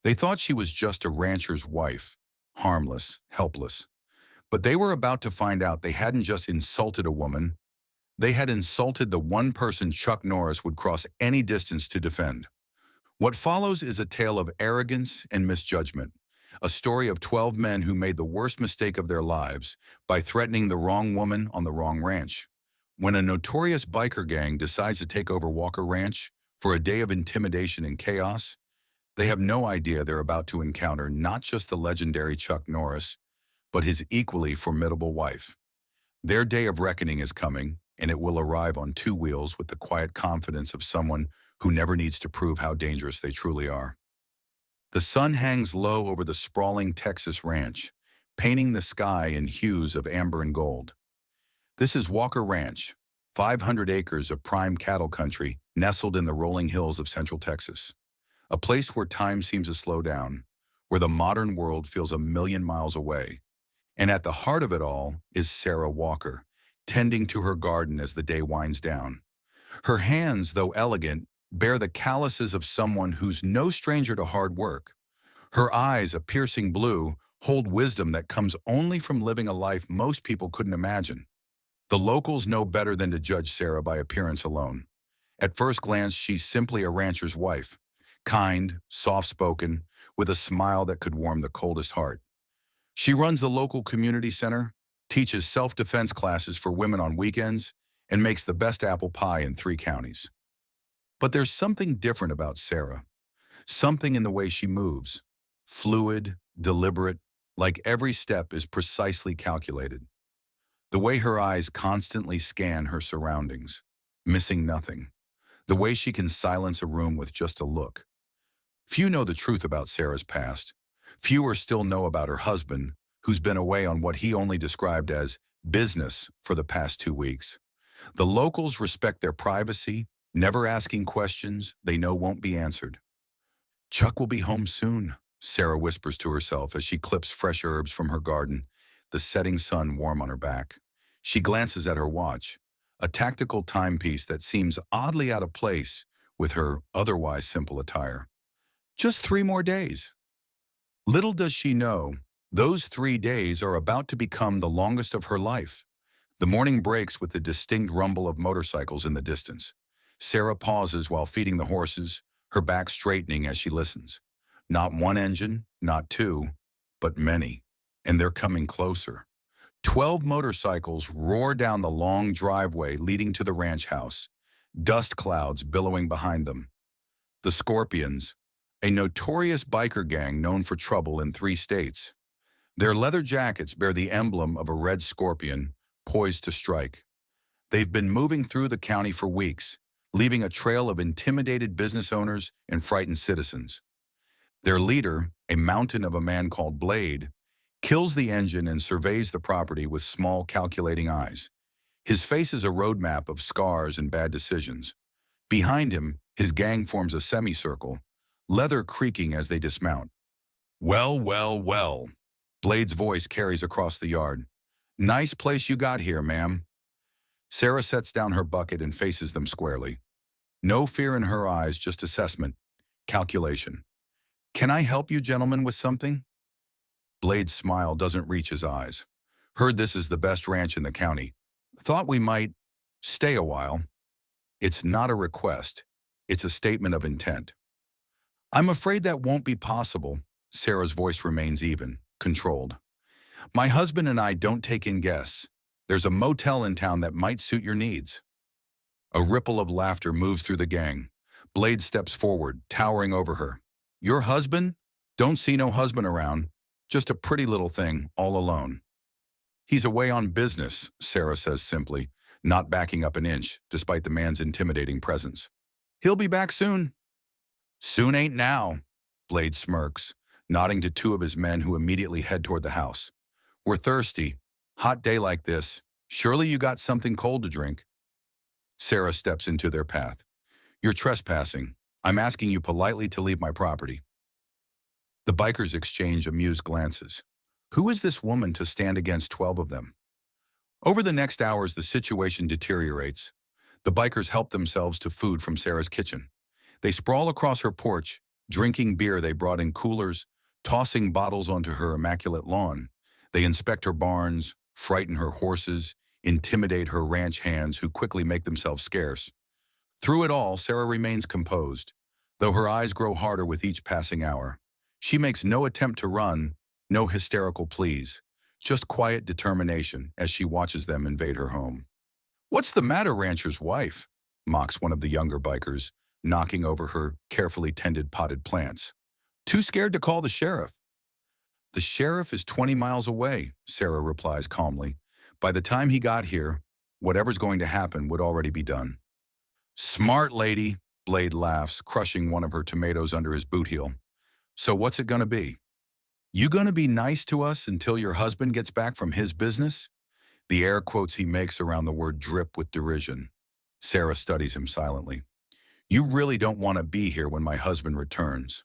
They thought she was just a rancher's wife, harmless, helpless. But they were about to find out they hadn't just insulted a woman, they had insulted the one person Chuck Norris would cross any distance to defend. What follows is a tale of arrogance and misjudgment, a story of 12 men who made the worst mistake of their lives by threatening the wrong woman on the wrong ranch. When a notorious biker gang decides to take over Walker Ranch for a day of intimidation and chaos, they have no idea they're about to encounter not just the legendary Chuck Norris, but his equally formidable wife. Their day of reckoning is coming, and it will arrive on two wheels with the quiet confidence of someone who never needs to prove how dangerous they truly are. The sun hangs low over the sprawling Texas ranch, painting the sky in hues of amber and gold. This is Walker Ranch, 500 acres of prime cattle country nestled in the rolling hills of central Texas. A place where time seems to slow down, where the modern world feels a million miles away. And at the heart of it all is Sarah Walker, tending to her garden as the day winds down. Her hands, though elegant, bear the calluses of someone who's no stranger to hard work. Her eyes, a piercing blue, hold wisdom that comes only from living a life most people couldn't imagine. The locals know better than to judge Sarah by appearance alone. At first glance, she's simply a rancher's wife, kind, soft-spoken, with a smile that could warm the coldest heart. She runs the local community center, teaches self-defense classes for women on weekends, and makes the best apple pie in 3 counties. But there's something different about Sarah, something in the way she moves, fluid, deliberate, like every step is precisely calculated. The way her eyes constantly scan her surroundings, missing nothing. The way she can silence a room with just a look. Few know the truth about Sarah's past. Fewer still know about her husband, who's been away on what he only described as business for the past 2 weeks. The locals respect their privacy, never asking questions they know won't be answered. Chuck will be home soon, Sarah whispers to herself as she clips fresh herbs from her garden, the setting sun warm on her back. She glances at her watch, a tactical timepiece that seems oddly out of place with her otherwise simple attire. Just 3 more days. Little does she know, those 3 days are about to become the longest of her life. The morning breaks with the distinct rumble of motorcycles in the distance. Sarah pauses while feeding the horses, her back straightening as she listens. Not one engine, not 2, but many, and they're coming closer. 12 motorcycles roar down the long driveway leading to the ranch house, dust clouds billowing behind them. The Scorpions, a notorious biker gang known for trouble in 3 states. Their leather jackets bear the emblem of a red scorpion poised to strike. They've been moving through the county for weeks, leaving a trail of intimidated business owners and frightened citizens. Their leader, a mountain of a man called Blade, kills the engine and surveys the property with small, calculating eyes. His face is a roadmap of scars and bad decisions. Behind him, his gang forms a semicircle, leather creaking as they dismount. Well, well, well, Blade's voice carries across the yard. Nice place you got here, ma'am. Sarah sets down her bucket and faces them squarely. No fear in her eyes, just assessment, calculation. Can I help you gentlemen with something? Blade's smile doesn't reach his eyes. Heard this is the best ranch in the county. Thought we might stay a while. It's not a request. It's a statement of intent. I'm afraid that won't be possible. Sarah's voice remains even, controlled. My husband and I don't take in guests. There's a motel in town that might suit your needs. A ripple of laughter moves through the gang. Blade steps forward, towering over her. Your husband? Don't see no husband around. Just a pretty little thing, all alone. He's away on business, Sarah says simply, not backing up an inch, despite the man's intimidating presence. He'll be back soon. Soon ain't now, Blade smirks, nodding to 2 of his men who immediately head toward the house. We're thirsty. Hot day like this. Surely you got something cold to drink. Sarah steps into their path. You're trespassing. I'm asking you politely to leave my property. The bikers exchange amused glances. Who is this woman to stand against 12 of them? Over the next hours, the situation deteriorates. The bikers help themselves to food from Sarah's kitchen. They sprawl across her porch, Drinking beer, they brought in coolers, tossing bottles onto her immaculate lawn. They inspect her barns, frighten her horses, intimidate her ranch hands who quickly make themselves scarce. Through it all, Sarah remains composed, though her eyes grow harder with each passing hour. She makes no attempt to run, no hysterical pleas, just quiet determination as she watches them invade her home. "What's the matter, rancher's wife?" mocks one of the younger bikers, knocking over her carefully tended potted plants. "Too scared to call the sheriff." "The sheriff is 20 miles away," Sarah replies calmly. "By the time he got here, whatever's going to happen would already be done." "Smart lady," Blade laughs, crushing one of her tomatoes under his boot heel. "So what's it gonna be? You gonna be nice to us until your husband gets back from his business?" The air quotes he makes around the word drip with derision. Sarah studies him silently. "You really don't want to be here when my husband returns."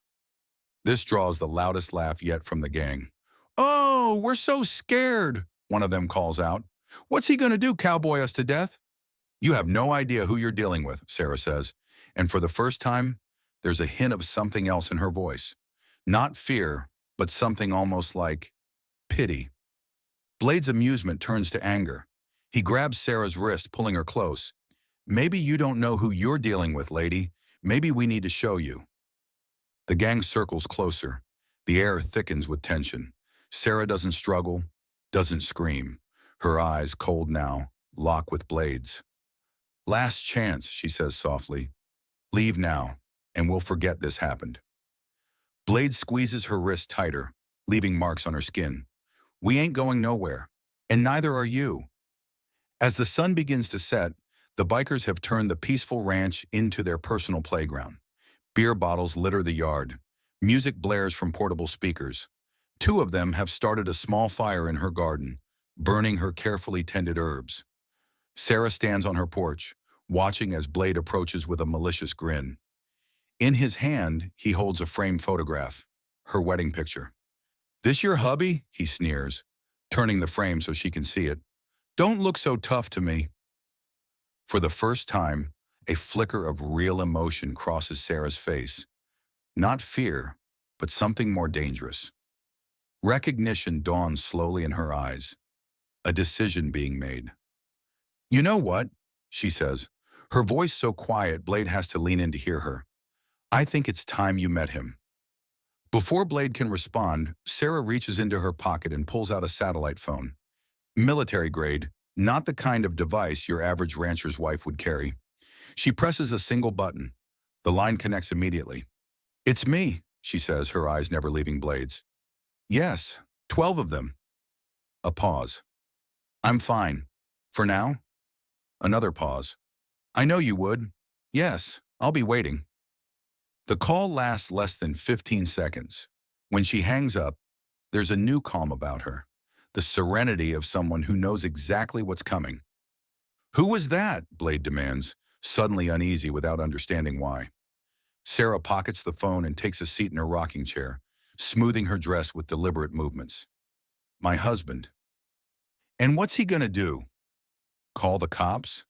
This draws the loudest laugh yet from the gang. "Oh, we're so scared," one of them calls out. "What's he gonna do, cowboy us to death?" "You have no idea who you're dealing with," Sarah says, and for the first time, there's a hint of something else in her voice. Not fear, but something almost like pity. Blade's amusement turns to anger. He grabs Sarah's wrist, pulling her close. "Maybe you don't know who you're dealing with, lady. Maybe we need to show you." The gang circles closer. The air thickens with tension. Sarah doesn't struggle, doesn't scream. Her eyes, cold now, lock with Blade's. "Last chance," she says softly. "Leave now, and we'll forget this happened." Blade squeezes her wrist tighter, leaving marks on her skin. "We ain't going nowhere, and neither are you." As the sun begins to set, the bikers have turned the peaceful ranch into their personal playground. Beer bottles litter the yard. Music blares from portable speakers. Two of them have started a small fire in her garden, burning her carefully tended herbs. Sarah stands on her porch, watching as Blade approaches with a malicious grin. In his hand, he holds a framed photograph, her wedding picture. "This your hubby?" he sneers, turning the frame so she can see it. "Don't look so tough to me." For the first time, a flicker of real emotion crosses Sarah's face. Not fear, but something more dangerous. Recognition dawns slowly in her eyes. A decision being made. "You know what?" she says, her voice so quiet Blade has to lean in to hear her. "I think it's time you met him." Before Blade can respond, Sarah reaches into her pocket and pulls out a satellite phone. Military grade, not the kind of device your average rancher's wife would carry. She presses a single button. The line connects immediately. "It's me," she says, her eyes never leaving Blade's. "Yes, 12 of them." A pause. "I'm fine. For now?" Another pause. "I know you would. Yes, I'll be waiting." The call lasts less than 15 seconds. When she hangs up, there's a new calm about her, the serenity of someone who knows exactly what's coming. "Who was that?" Blade demands, suddenly uneasy without understanding why. Sarah pockets the phone and takes a seat in her rocking chair, smoothing her dress with deliberate movements. "My husband." "And what's he gonna do? Call the cops?"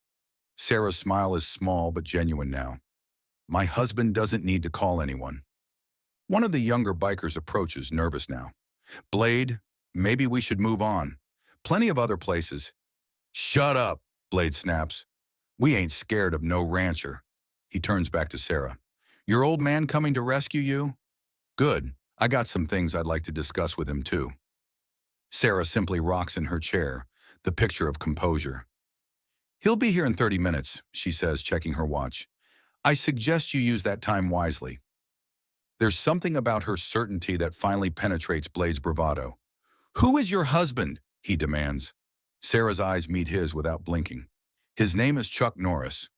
Sarah's smile is small but genuine now. "My husband doesn't need to call anyone." One of the younger bikers approaches, nervous now. "Blade, maybe we should move on. Plenty of other places." "Shut up," Blade snaps. "We ain't scared of no rancher." He turns back to Sarah. "Your old man coming to rescue you? Good. I got some things I'd like to discuss with him too." Sarah simply rocks in her chair, the picture of composure. "He'll be here in 30 minutes, she says, checking her watch. "I suggest you use that time wisely." There's something about her certainty that finally penetrates Blade's bravado. "Who is your husband?" he demands. Sarah's eyes meet his without blinking. "His name is Chuck Norris."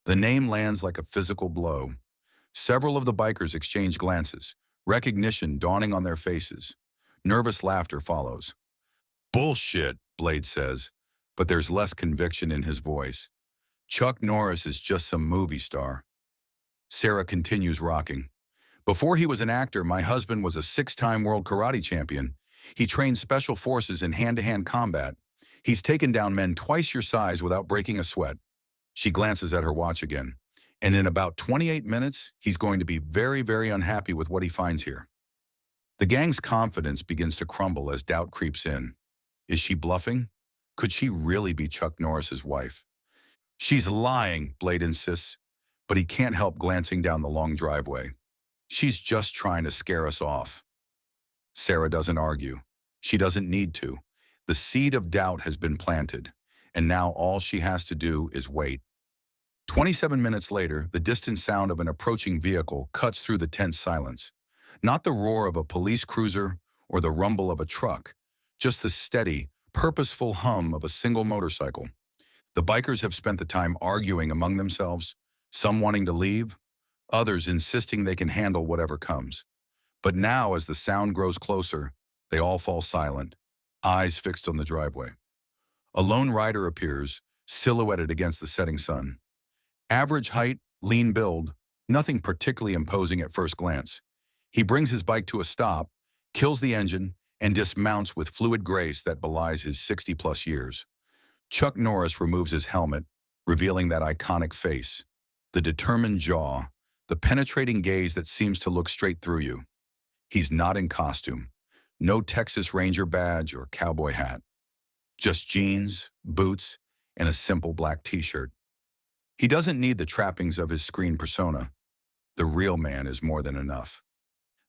The name lands like a physical blow. Several of the bikers exchange glances, recognition dawning on their faces. Nervous laughter follows. "Bullshit," Blade says, but there's less conviction in his voice. "Chuck Norris is just some movie star." Sarah continues rocking. "Before he was an actor, my husband was a 6-time world karate champion. He trained special forces in hand-to-hand combat. He's taken down men twice your size without breaking a sweat." She glances at her watch again. And in about 28 minutes, he's going to be very, very unhappy with what he finds here. The gang's confidence begins to crumble as doubt creeps in. Is she bluffing? Could she really be Chuck Norris's wife? She's lying, Blade insists, but he can't help glancing down the long driveway. She's just trying to scare us off. Sarah doesn't argue. She doesn't need to. The seed of doubt has been planted, and now all she has to do is wait. 27 minutes later, the distant sound of an approaching vehicle cuts through the tense silence. Not the roar of a police cruiser or the rumble of a truck, just the steady, purposeful hum of a single motorcycle. The bikers have spent the time arguing among themselves, some wanting to leave, others insisting they can handle whatever comes. But now, as the sound grows closer, they all fall silent, eyes fixed on the driveway. A lone rider appears, silhouetted against the setting sun. Average height, lean build, nothing particularly imposing at first glance. He brings his bike to a stop, kills the engine, and dismounts with fluid grace that belies his 60-plus years. Chuck Norris removes his helmet, revealing that iconic face, the determined jaw, the penetrating gaze that seems to look straight through you. He's not in costume. No Texas Ranger badge or cowboy hat. Just jeans, boots, and a simple black t-shirt. He doesn't need the trappings of his screen persona. The real man is more than enough.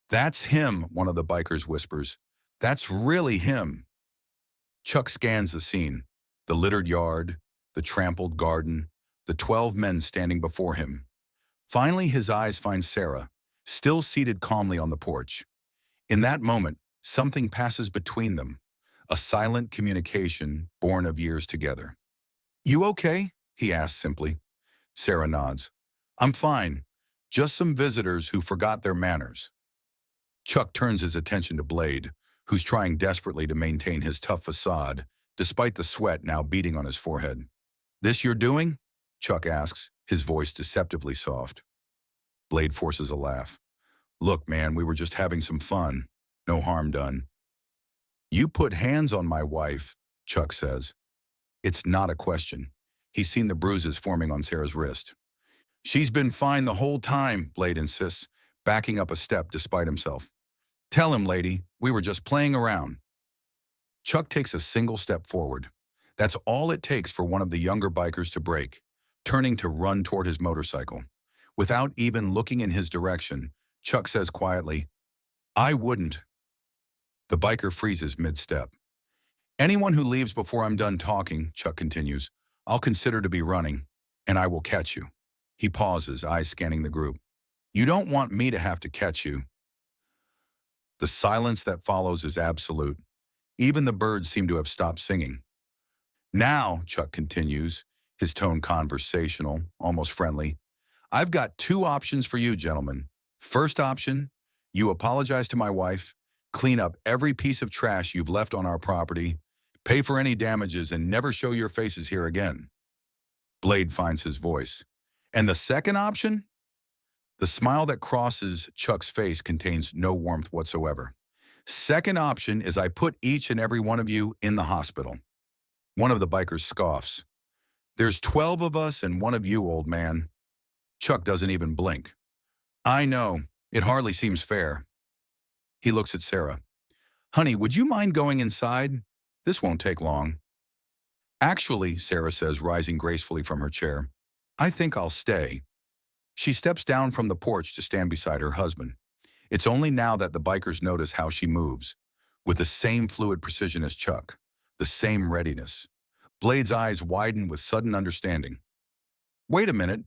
That's him, one of the bikers whispers. That's really him. Chuck scans the scene, the littered yard, the trampled garden, the 12 men standing before him. Finally, his eyes find Sarah, still seated calmly on the porch. In that moment, something passes between them, a silent communication born of years together. "You okay?" he asks simply. Sarah nods. "I'm fine. Just some visitors who forgot their manners." Chuck turns his attention to Blade, who's trying desperately to maintain his tough facade, despite the sweat now beading on his forehead. "This you're doing?" Chuck asks, his voice deceptively soft. Blade forces a laugh. "Look, man, we were just having some fun. No harm done." "You put hands on my wife," Chuck says. It's not a question. He's seen the bruises forming on Sarah's wrist. "She's been fine the whole time," Blade insists, backing up a step despite himself. "Tell him, lady, we were just playing around." Chuck takes a single step forward. That's all it takes for one of the younger bikers to break, turning to run toward his motorcycle. Without even looking in his direction, Chuck says quietly, "I wouldn't." The biker freezes mid-step. "Anyone who leaves before I'm done talking," Chuck continues, "I'll consider to be running, and I will catch you." He pauses, eyes scanning the group. "You don't want me to have to catch you." The silence that follows is absolute. Even the birds seem to have stopped singing. "Now," Chuck continues, his tone conversational, almost friendly, "I've got two options for you, gentlemen. First option, you apologize to my wife, clean up every piece of trash you've left on our property, pay for any damages, and never show your faces here again." Blade finds his voice. "And the second option?" The smile that crosses Chuck's face contains no warmth whatsoever. "Second option is I put each and every one of you in the hospital." One of the bikers scoffs. "There's 12 of us and one of you, old man." Chuck doesn't even blink. "I know. It hardly seems fair." He looks at Sarah. "Honey, would you mind going inside? This won't take long." "Actually," Sarah says, rising gracefully from her chair, "I think I'll stay." She steps down from the porch to stand beside her husband. It's only now that the bikers notice how she moves, with the same fluid precision as Chuck, the same readiness. Blade's eyes widen with sudden understanding. "Wait a minute.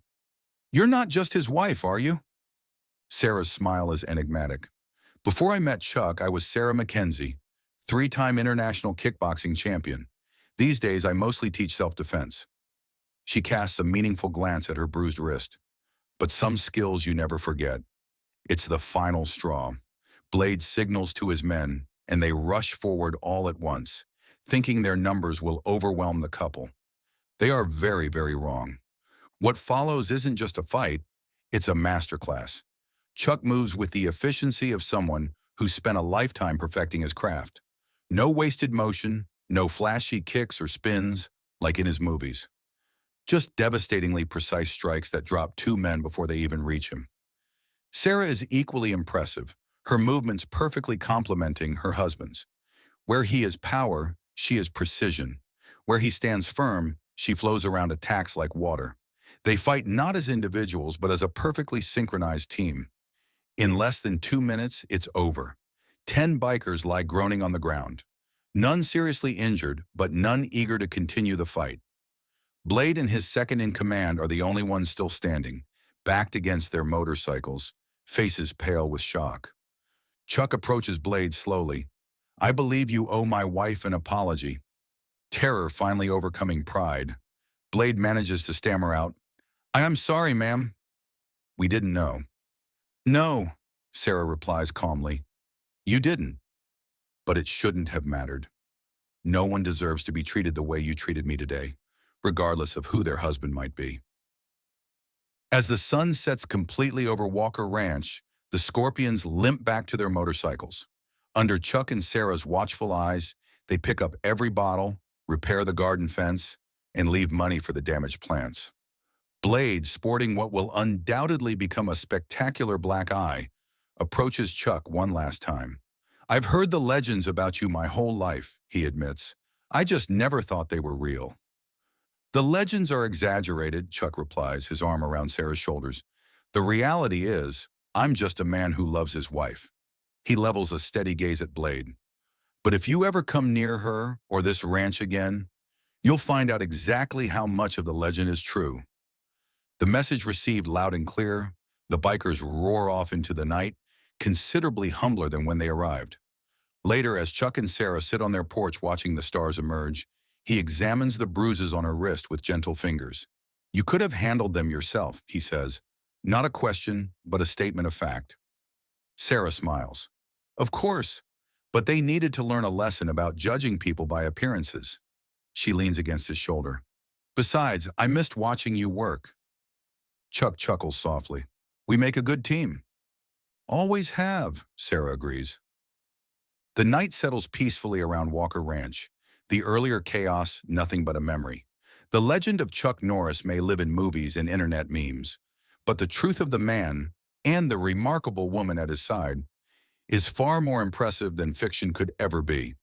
You're not just his wife, are you?" Sarah's smile is enigmatic. "Before I met Chuck, I was Sarah McKenzie, 3-time international kickboxing champion. These days, I mostly teach self-defense." She casts a meaningful glance at her bruised wrist. But some skills you never forget. It's the final straw. Blade signals to his men, and they rush forward all at once, thinking their numbers will overwhelm the couple. They are very, very wrong. What follows isn't just a fight, it's a masterclass. Chuck moves with the efficiency of someone who spent a lifetime perfecting his craft. No wasted motion, no flashy kicks or spins, like in his movies. Just devastatingly precise strikes that drop two men before they even reach him. Sarah is equally impressive, her movements perfectly complementing her husband's. Where he is power, she is precision. Where he stands firm, she flows around attacks like water. They fight not as individuals, but as a perfectly synchronized team. In less than 2 minutes, it's over. 10 bikers lie groaning on the ground. None seriously injured, but none eager to continue the fight. Blade and his second-in-command are the only ones still standing, backed against their motorcycles, faces pale with shock. Chuck approaches Blade slowly. "I believe you owe my wife an apology." Terror finally overcoming pride, Blade manages to stammer out, "I am sorry, ma'am." "We didn't know." "No," Sarah replies calmly. "You didn't. But it shouldn't have mattered. No one deserves to be treated the way you treated me today, regardless of who their husband might be." As the sun sets completely over Walker Ranch, the Scorpions limp back to their motorcycles. Under Chuck and Sarah's watchful eyes, they pick up every bottle, repair the garden fence, and leave money for the damaged plants. Blade, sporting what will undoubtedly become a spectacular black eye, approaches Chuck one last time. "I've heard the legends about you my whole life," he admits. "I just never thought they were real." "The legends are exaggerated," Chuck replies, his arm around Sarah's shoulders. "The reality is, I'm just a man who loves his wife." He levels a steady gaze at Blade. "But if you ever come near her or this ranch again, you'll find out exactly how much of the legend is true." The message received loud and clear, the bikers roar off into the night, considerably humbler than when they arrived. Later, as Chuck and Sarah sit on their porch watching the stars emerge, he examines the bruises on her wrist with gentle fingers. "You could have handled them yourself," he says. Not a question, but a statement of fact. Sarah smiles. "Of course, but they needed to learn a lesson about judging people by appearances." She leans against his shoulder. "Besides, I missed watching you work." Chuck chuckles softly. "We make a good team." "Always have," Sarah agrees. The night settles peacefully around Walker Ranch. The earlier chaos, nothing but a memory. The legend of Chuck Norris may live in movies and internet memes, but the truth of the man, and the remarkable woman at his side, is far more impressive than fiction could ever be.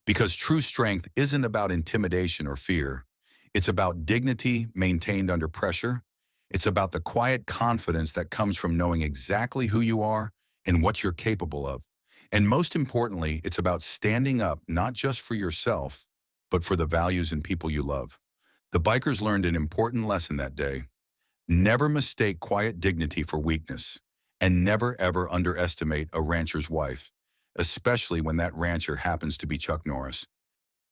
Because true strength isn't about intimidation or fear. It's about dignity maintained under pressure. It's about the quiet confidence that comes from knowing exactly who you are and what you're capable of. And most importantly, it's about standing up not just for yourself, but for the values and people you love. The bikers learned an important lesson that day. Never mistake quiet dignity for weakness, and never ever underestimate a rancher's wife, especially when that rancher happens to be Chuck Norris.